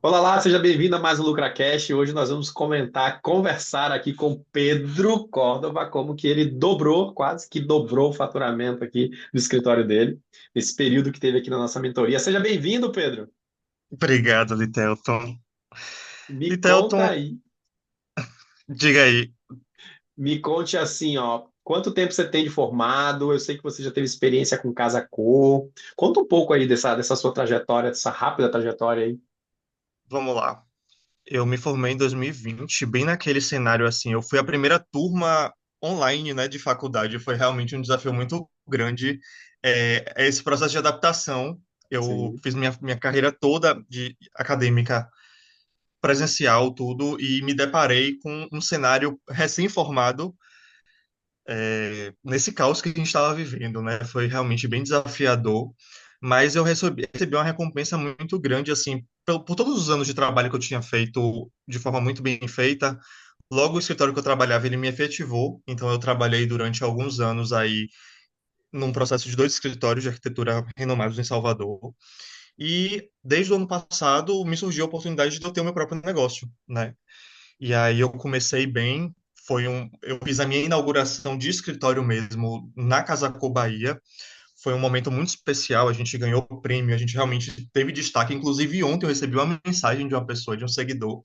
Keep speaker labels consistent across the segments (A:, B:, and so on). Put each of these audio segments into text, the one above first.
A: Olá lá, seja bem-vindo a mais um LucraCast. Hoje nós vamos conversar aqui com Pedro Córdova, como que ele dobrou, quase que dobrou o faturamento aqui do escritório dele, nesse período que teve aqui na nossa mentoria. Seja bem-vindo, Pedro.
B: Obrigado, Litelton.
A: Me conta
B: Litelton,
A: aí,
B: diga aí.
A: me conte assim, ó, quanto tempo você tem de formado? Eu sei que você já teve experiência com Casa Cor. Conta um pouco aí dessa sua trajetória, dessa rápida trajetória aí.
B: Vamos lá. Eu me formei em 2020, bem naquele cenário assim. Eu fui a primeira turma online, né, de faculdade. Foi realmente um desafio muito grande. Esse processo de adaptação. Eu
A: Sim.
B: fiz minha carreira toda de acadêmica presencial, tudo, e me deparei com um cenário recém-formado, nesse caos que a gente estava vivendo, né? Foi realmente bem desafiador, mas eu recebi uma recompensa muito grande, assim, por todos os anos de trabalho que eu tinha feito de forma muito bem feita. Logo, o escritório que eu trabalhava, ele me efetivou, então eu trabalhei durante alguns anos aí num processo de dois escritórios de arquitetura renomados em Salvador. E desde o ano passado me surgiu a oportunidade de eu ter o meu próprio negócio, né? E aí eu comecei bem, eu fiz a minha inauguração de escritório mesmo na Casa Cor Bahia. Foi um momento muito especial, a gente ganhou o prêmio, a gente realmente teve destaque. Inclusive ontem eu recebi uma mensagem de uma pessoa, de um seguidor,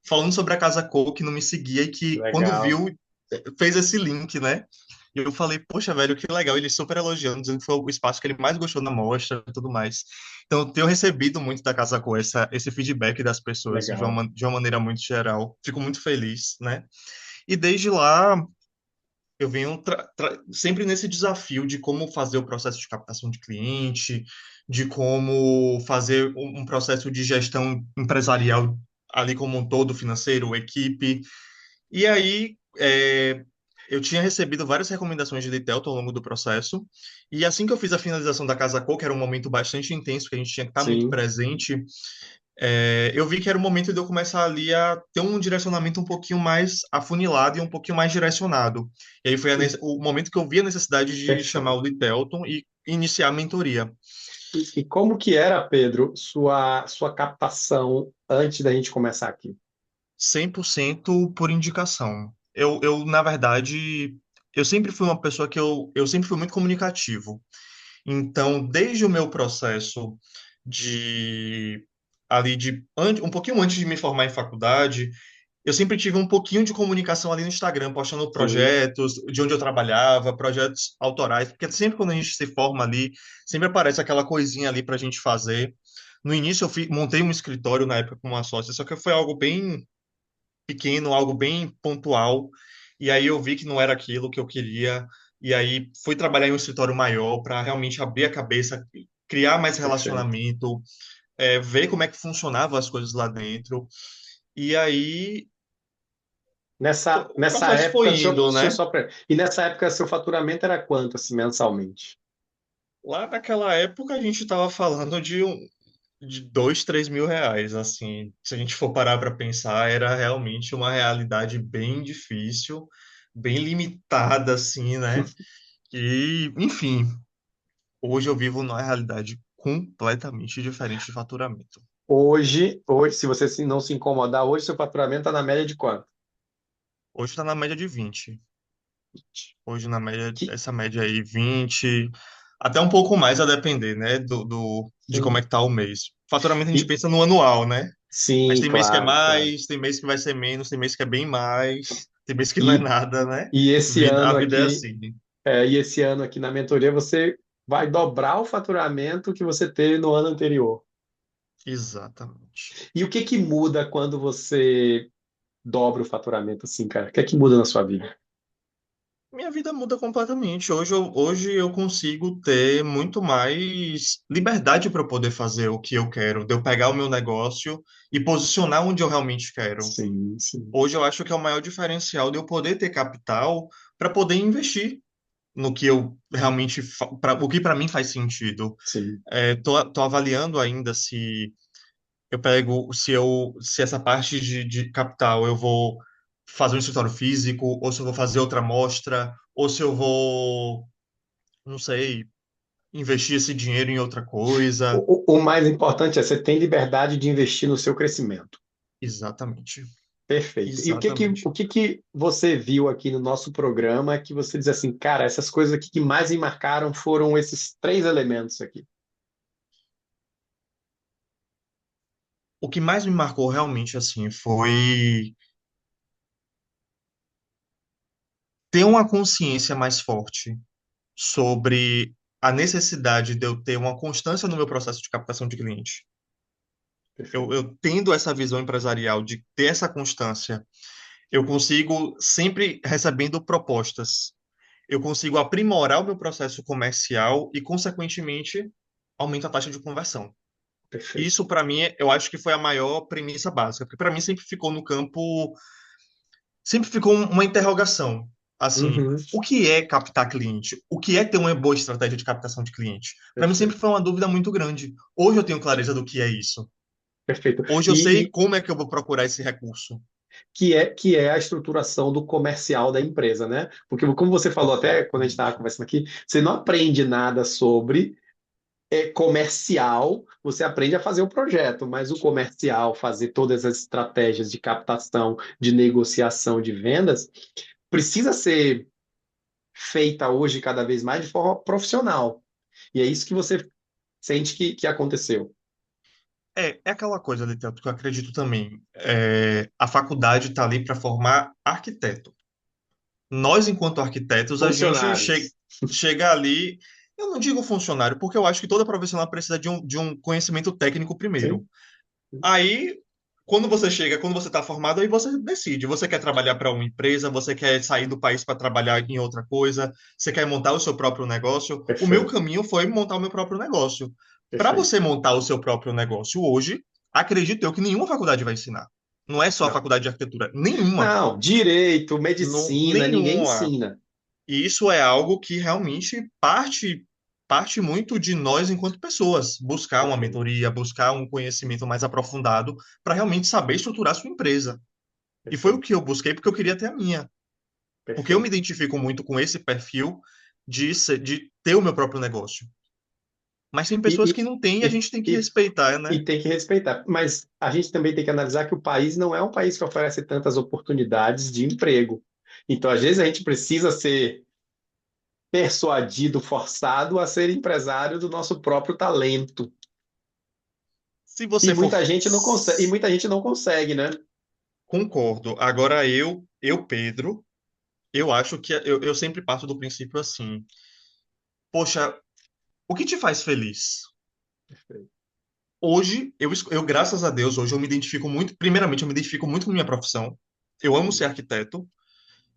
B: falando sobre a Casa Cor, que não me seguia e que quando
A: Legal.
B: viu fez esse link, né? E eu falei, poxa, velho, que legal. Ele super elogiando, dizendo que foi o espaço que ele mais gostou na mostra e tudo mais. Então, eu tenho recebido muito da Casa Cor esse feedback das pessoas
A: Legal.
B: de uma maneira muito geral. Fico muito feliz, né? E desde lá, eu venho sempre nesse desafio de como fazer o processo de captação de cliente, de como fazer um processo de gestão empresarial ali como um todo, financeiro, equipe. E aí, eu tinha recebido várias recomendações de Litelton ao longo do processo, e assim que eu fiz a finalização da Casa Cor, que era um momento bastante intenso, que a gente tinha que estar muito
A: Sim.
B: presente, eu vi que era o momento de eu começar ali a ter um direcionamento um pouquinho mais afunilado e um pouquinho mais direcionado. E aí foi o momento que eu vi a necessidade de chamar
A: Perfeito.
B: o Litelton e iniciar a mentoria.
A: E como que era, Pedro, sua captação antes da gente começar aqui?
B: 100% por indicação. Na verdade, eu sempre fui uma pessoa eu sempre fui muito comunicativo. Então, desde o meu processo de um pouquinho antes de me formar em faculdade, eu sempre tive um pouquinho de comunicação ali no Instagram, postando
A: Sim,
B: projetos de onde eu trabalhava, projetos autorais, porque sempre quando a gente se forma ali, sempre aparece aquela coisinha ali para a gente fazer. No início, montei um escritório na época com uma sócia, só que foi algo bem pequeno, algo bem pontual. E aí eu vi que não era aquilo que eu queria. E aí fui trabalhar em um escritório maior para realmente abrir a cabeça, criar mais
A: perfeito.
B: relacionamento, ver como é que funcionavam as coisas lá dentro. E aí
A: Nessa,
B: o
A: nessa
B: processo foi
A: época,
B: indo, né?
A: e nessa época seu faturamento era quanto, assim, mensalmente?
B: Lá naquela época a gente estava falando de 2, 3 mil reais, assim. Se a gente for parar para pensar, era realmente uma realidade bem difícil, bem limitada, assim, né? E, enfim, hoje eu vivo numa realidade completamente diferente de faturamento.
A: Hoje, se você não se incomodar, hoje seu faturamento está na média de quanto?
B: Hoje está na média de 20. Hoje, na média,
A: Que,
B: essa média aí, 20, até um pouco mais a depender, né, de como é
A: sim.
B: que tá o mês. Faturamento a gente
A: E,
B: pensa no anual, né? Mas
A: sim,
B: tem mês que é
A: claro, claro.
B: mais, tem mês que vai ser menos, tem mês que é bem mais, tem mês que não é nada, né?
A: E esse
B: A
A: ano
B: vida é
A: aqui,
B: assim.
A: e esse ano aqui na mentoria, você vai dobrar o faturamento que você teve no ano anterior.
B: Exatamente.
A: E o que que muda quando você dobra o faturamento assim, cara? O que é que muda na sua vida?
B: Minha vida muda completamente. Hoje eu consigo ter muito mais liberdade para poder fazer o que eu quero, de eu pegar o meu negócio e posicionar onde eu realmente quero.
A: Sim, sim,
B: Hoje eu acho que é o maior diferencial de eu poder ter capital para poder investir no que eu realmente, o que para mim faz sentido.
A: sim.
B: Tô avaliando ainda se eu pego, se essa parte de capital eu vou fazer um escritório físico, ou se eu vou fazer outra mostra, ou se eu vou, não sei, investir esse dinheiro em outra coisa.
A: O mais importante é você tem liberdade de investir no seu crescimento.
B: Exatamente.
A: Perfeito. E
B: Exatamente.
A: o que que você viu aqui no nosso programa que você diz assim, cara, essas coisas aqui que mais me marcaram foram esses três elementos aqui.
B: O que mais me marcou realmente assim foi ter uma consciência mais forte sobre a necessidade de eu ter uma constância no meu processo de captação de cliente.
A: Perfeito.
B: Eu tendo essa visão empresarial de ter essa constância, eu consigo sempre recebendo propostas. Eu consigo aprimorar o meu processo comercial e, consequentemente, aumenta a taxa de conversão.
A: Perfeito.
B: Isso, para mim, eu acho que foi a maior premissa básica, porque para mim sempre ficou no campo, sempre ficou uma interrogação. Assim,
A: Uhum.
B: o que é captar cliente? O que é ter uma boa estratégia de captação de cliente? Para mim sempre
A: Perfeito.
B: foi uma dúvida muito grande. Hoje eu tenho clareza do que é isso.
A: Perfeito.
B: Hoje eu sei como é que eu vou procurar esse recurso.
A: Que é a estruturação do comercial da empresa, né? Porque, como você falou até quando a gente estava
B: Exatamente.
A: conversando aqui, você não aprende nada sobre comercial, você aprende a fazer o projeto, mas o comercial, fazer todas as estratégias de captação, de negociação, de vendas, precisa ser feita hoje cada vez mais de forma profissional. E é isso que você sente que aconteceu.
B: É aquela coisa, literato, que eu acredito também. A faculdade está ali para formar arquiteto. Nós, enquanto arquitetos, a gente
A: Funcionários.
B: chega ali. Eu não digo funcionário, porque eu acho que toda profissional precisa de um conhecimento técnico primeiro.
A: Sim.
B: Aí, quando você chega, quando você está formado, aí você decide. Você quer trabalhar para uma empresa, você quer sair do país para trabalhar em outra coisa, você quer montar o seu próprio negócio. O meu
A: Perfeito.
B: caminho foi montar o meu próprio negócio. Para
A: Perfeito.
B: você montar o seu próprio negócio hoje, acredito eu que nenhuma faculdade vai ensinar. Não é só a
A: Não.
B: faculdade de arquitetura, nenhuma.
A: Não, direito, medicina, ninguém
B: Nenhuma.
A: ensina.
B: E isso é algo que realmente parte muito de nós enquanto pessoas, buscar uma
A: Perfeito.
B: mentoria, buscar um conhecimento mais aprofundado para realmente saber estruturar a sua empresa. E foi o
A: Perfeito.
B: que eu busquei porque eu queria ter a minha. Porque eu me
A: Perfeito.
B: identifico muito com esse perfil de ter o meu próprio negócio. Mas tem pessoas
A: E,
B: que não têm e a
A: e,
B: gente tem que
A: e,
B: respeitar, né?
A: e tem que respeitar. Mas a gente também tem que analisar que o país não é um país que oferece tantas oportunidades de emprego. Então, às vezes, a gente precisa ser persuadido, forçado a ser empresário do nosso próprio talento.
B: Se
A: E
B: você for.
A: muita gente não consegue, e muita gente não consegue, né?
B: Concordo. Agora Pedro, eu acho que eu sempre parto do princípio assim. Poxa, o que te faz feliz?
A: Perfeito.
B: Hoje, graças a Deus, hoje eu me identifico muito, primeiramente, eu me identifico muito com minha profissão. Eu amo ser
A: Sim,
B: arquiteto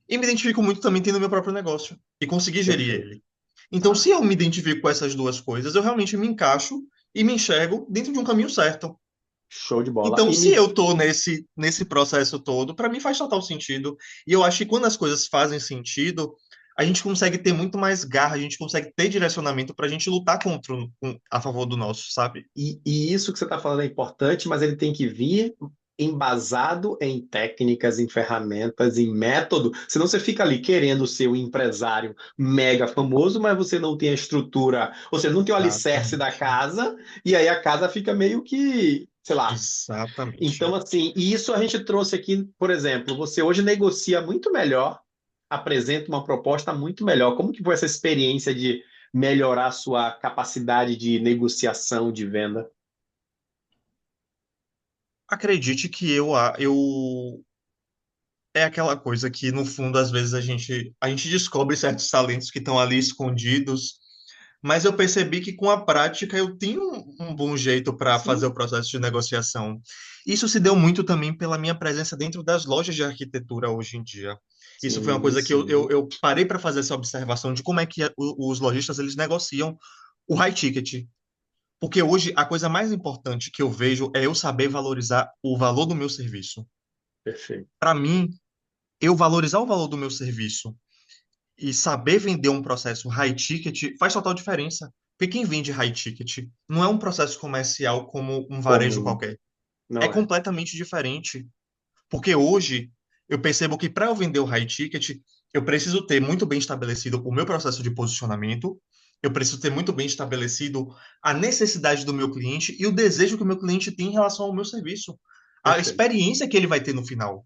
B: e me identifico muito também tendo meu próprio negócio e conseguir gerir
A: perfeito.
B: ele. Então,
A: Ah,
B: se eu me identifico com essas duas coisas, eu realmente me encaixo e me enxergo dentro de um caminho certo.
A: show de bola.
B: Então,
A: E
B: se
A: me
B: eu tô nesse processo todo, para mim faz total sentido. E eu acho que quando as coisas fazem sentido, a gente consegue ter muito mais garra, a gente consegue ter direcionamento para a gente lutar a favor do nosso, sabe?
A: E isso que você está falando é importante, mas ele tem que vir embasado em técnicas, em ferramentas, em método. Senão você fica ali querendo ser um empresário mega famoso, mas você não tem a estrutura, ou seja, não tem o alicerce da
B: Exatamente.
A: casa, e aí a casa fica meio que, sei lá. Então,
B: Exatamente.
A: assim, e isso a gente trouxe aqui, por exemplo, você hoje negocia muito melhor, apresenta uma proposta muito melhor. Como que foi essa experiência de melhorar a sua capacidade de negociação, de venda?
B: Acredite que eu é aquela coisa que no fundo às vezes a gente descobre certos talentos que estão ali escondidos, mas eu percebi que com a prática eu tenho um bom jeito para fazer
A: Sim,
B: o processo de negociação. Isso se deu muito também pela minha presença dentro das lojas de arquitetura hoje em dia. Isso foi uma
A: sim,
B: coisa que
A: sim.
B: eu parei para fazer essa observação de como é que os lojistas eles negociam o high ticket. Porque hoje a coisa mais importante que eu vejo é eu saber valorizar o valor do meu serviço.
A: Perfeito.
B: Para mim, eu valorizar o valor do meu serviço e saber vender um processo high ticket faz total diferença. Porque quem vende high ticket não é um processo comercial como um varejo
A: Comum,
B: qualquer. É
A: não é?
B: completamente diferente. Porque hoje eu percebo que para eu vender o high ticket, eu preciso ter muito bem estabelecido o meu processo de posicionamento, Eu preciso ter muito bem estabelecido a necessidade do meu cliente e o desejo que o meu cliente tem em relação ao meu serviço, a
A: Perfeito.
B: experiência que ele vai ter no final.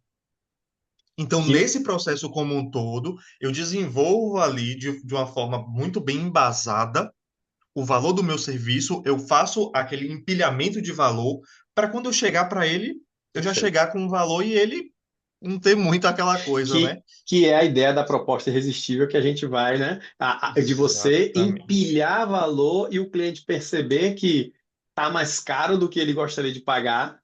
B: Então,
A: Que,
B: nesse processo como um todo, eu desenvolvo ali de uma forma muito bem embasada o valor do meu serviço, eu faço aquele empilhamento de valor para quando eu chegar para ele, eu já
A: perfeito.
B: chegar com um valor e ele não ter muito aquela coisa, né?
A: Que é a ideia da proposta irresistível que a gente vai, né? De você
B: Exatamente.
A: empilhar valor e o cliente perceber que tá mais caro do que ele gostaria de pagar,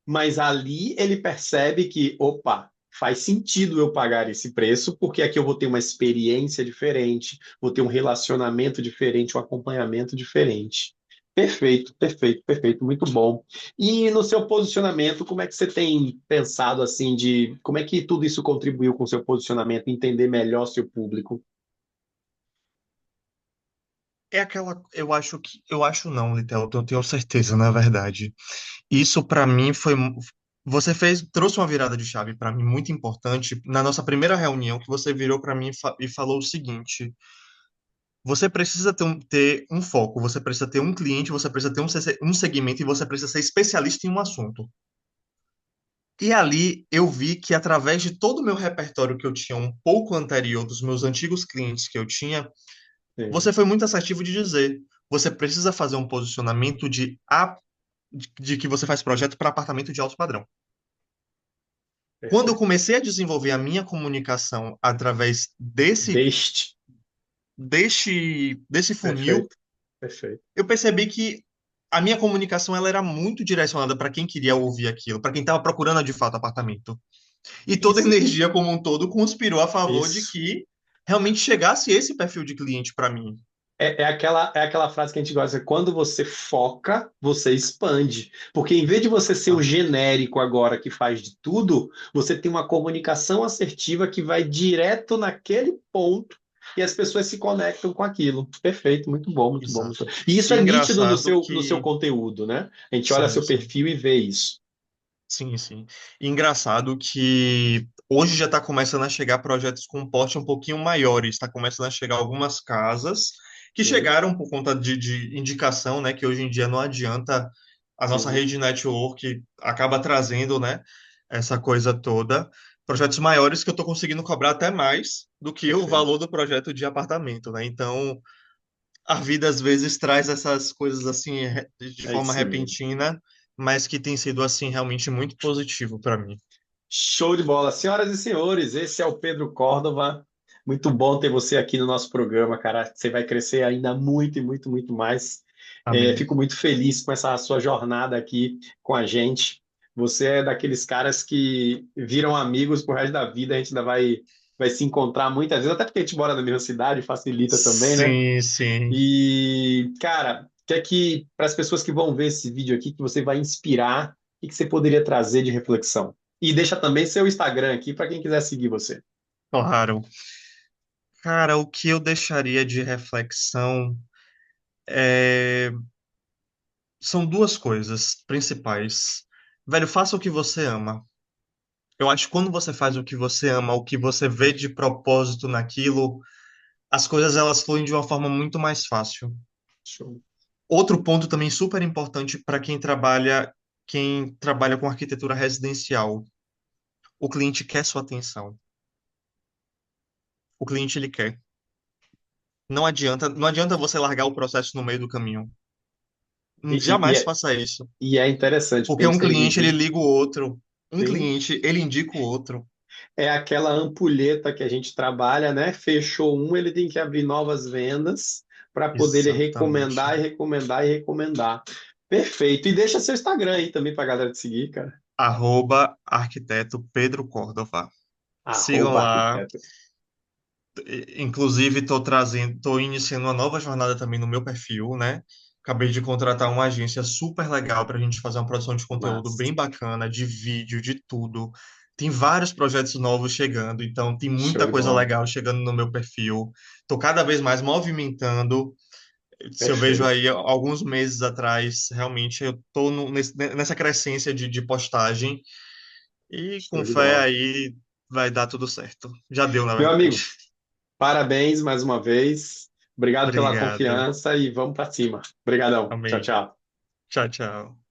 A: mas ali ele percebe que, opa, faz sentido eu pagar esse preço, porque aqui eu vou ter uma experiência diferente, vou ter um relacionamento diferente, um acompanhamento diferente. Perfeito, perfeito, perfeito, muito bom. E no seu posicionamento, como é que você tem pensado assim de como é que tudo isso contribuiu com o seu posicionamento, entender melhor seu público?
B: É aquela, eu acho não, Litel, eu tenho certeza, na verdade. Isso para mim foi, você trouxe uma virada de chave para mim muito importante na nossa primeira reunião, que você virou para mim e falou o seguinte: você precisa ter um foco, você precisa ter um cliente, você precisa ter um segmento e você precisa ser especialista em um assunto. E ali eu vi que através de todo o meu repertório que eu tinha um pouco anterior dos meus antigos clientes que eu tinha,
A: Sim,
B: você foi muito assertivo de dizer, você precisa fazer um posicionamento de que você faz projeto para apartamento de alto padrão. Quando eu
A: perfeito.
B: comecei a desenvolver a minha comunicação através
A: Deste,
B: desse funil,
A: perfeito, perfeito.
B: eu percebi que a minha comunicação ela era muito direcionada para quem queria ouvir aquilo, para quem estava procurando de fato apartamento. E toda a
A: Isso,
B: energia como um todo conspirou a favor de
A: isso.
B: que realmente chegasse esse perfil de cliente para mim.
A: É aquela frase que a gente gosta, quando você foca, você expande. Porque em vez de você ser um
B: Exato.
A: genérico agora que faz de tudo, você tem uma comunicação assertiva que vai direto naquele ponto e as pessoas se conectam com aquilo. Perfeito, muito bom, muito bom. Muito bom.
B: Exato.
A: E isso
B: E
A: é nítido
B: engraçado
A: no seu
B: que.
A: conteúdo, né? A gente olha
B: Sim,
A: seu
B: sim.
A: perfil e vê isso.
B: Sim, sim. E engraçado que hoje já está começando a chegar projetos com porte um pouquinho maiores. Está começando a chegar algumas casas que
A: Sim,
B: chegaram por conta de indicação, né? Que hoje em dia não adianta a nossa
A: sim,
B: rede de network acaba trazendo, né? Essa coisa toda. Projetos maiores que eu estou conseguindo cobrar até mais do que o
A: perfeito.
B: valor do projeto de apartamento, né? Então, a vida às vezes traz essas coisas assim de
A: É
B: forma
A: isso mesmo.
B: repentina, mas que tem sido assim realmente muito positivo para mim.
A: Show de bola. Senhoras e senhores, esse é o Pedro Córdova. Muito bom ter você aqui no nosso programa, cara. Você vai crescer ainda muito e muito, muito mais.
B: Amém.
A: Fico muito feliz com essa sua jornada aqui com a gente. Você é daqueles caras que viram amigos pro resto da vida. A gente ainda vai se encontrar muitas vezes, até porque a gente mora na mesma cidade, facilita também, né?
B: Sim, sim.
A: E, cara, que para as pessoas que vão ver esse vídeo aqui, que você vai inspirar, o que você poderia trazer de reflexão? E deixa também seu Instagram aqui para quem quiser seguir você.
B: Claro. Cara, o que eu deixaria de reflexão é... são duas coisas principais. Velho, faça o que você ama. Eu acho que quando você faz o que você ama, o que você vê de propósito naquilo, as coisas elas fluem de uma forma muito mais fácil.
A: Show.
B: Outro ponto também super importante para quem trabalha com arquitetura residencial. O cliente quer sua atenção. O cliente ele quer. Não adianta você largar o processo no meio do caminho.
A: E, e, e
B: Jamais
A: é,
B: faça isso.
A: e é interessante, porque
B: Porque
A: a gente
B: um
A: tem
B: cliente ele
A: vivido,
B: liga o outro. Um
A: sim,
B: cliente ele indica o outro.
A: é aquela ampulheta que a gente trabalha, né? Fechou um, ele tem que abrir novas vendas para poder ele
B: Exatamente.
A: recomendar e recomendar e recomendar. Perfeito. E deixa seu Instagram aí também para a galera te seguir, cara.
B: Arquiteto Pedro Córdova. Sigam
A: Arroba
B: lá.
A: arquiteto.
B: Inclusive, estou iniciando uma nova jornada também no meu perfil, né? Acabei de contratar uma agência super legal para a gente fazer uma produção de conteúdo
A: Massa.
B: bem bacana, de vídeo, de tudo. Tem vários projetos novos chegando, então tem
A: Show
B: muita
A: de
B: coisa
A: bola.
B: legal chegando no meu perfil. Estou cada vez mais movimentando. Se eu vejo
A: Perfeito.
B: aí alguns meses atrás, realmente eu estou nessa crescência de postagem e com
A: Show de
B: fé
A: bola.
B: aí vai dar tudo certo. Já deu, na
A: Meu
B: verdade.
A: amigo, parabéns mais uma vez. Obrigado pela
B: Obrigado.
A: confiança e vamos para cima. Obrigadão. Tchau,
B: Amém.
A: tchau.
B: Tchau, tchau.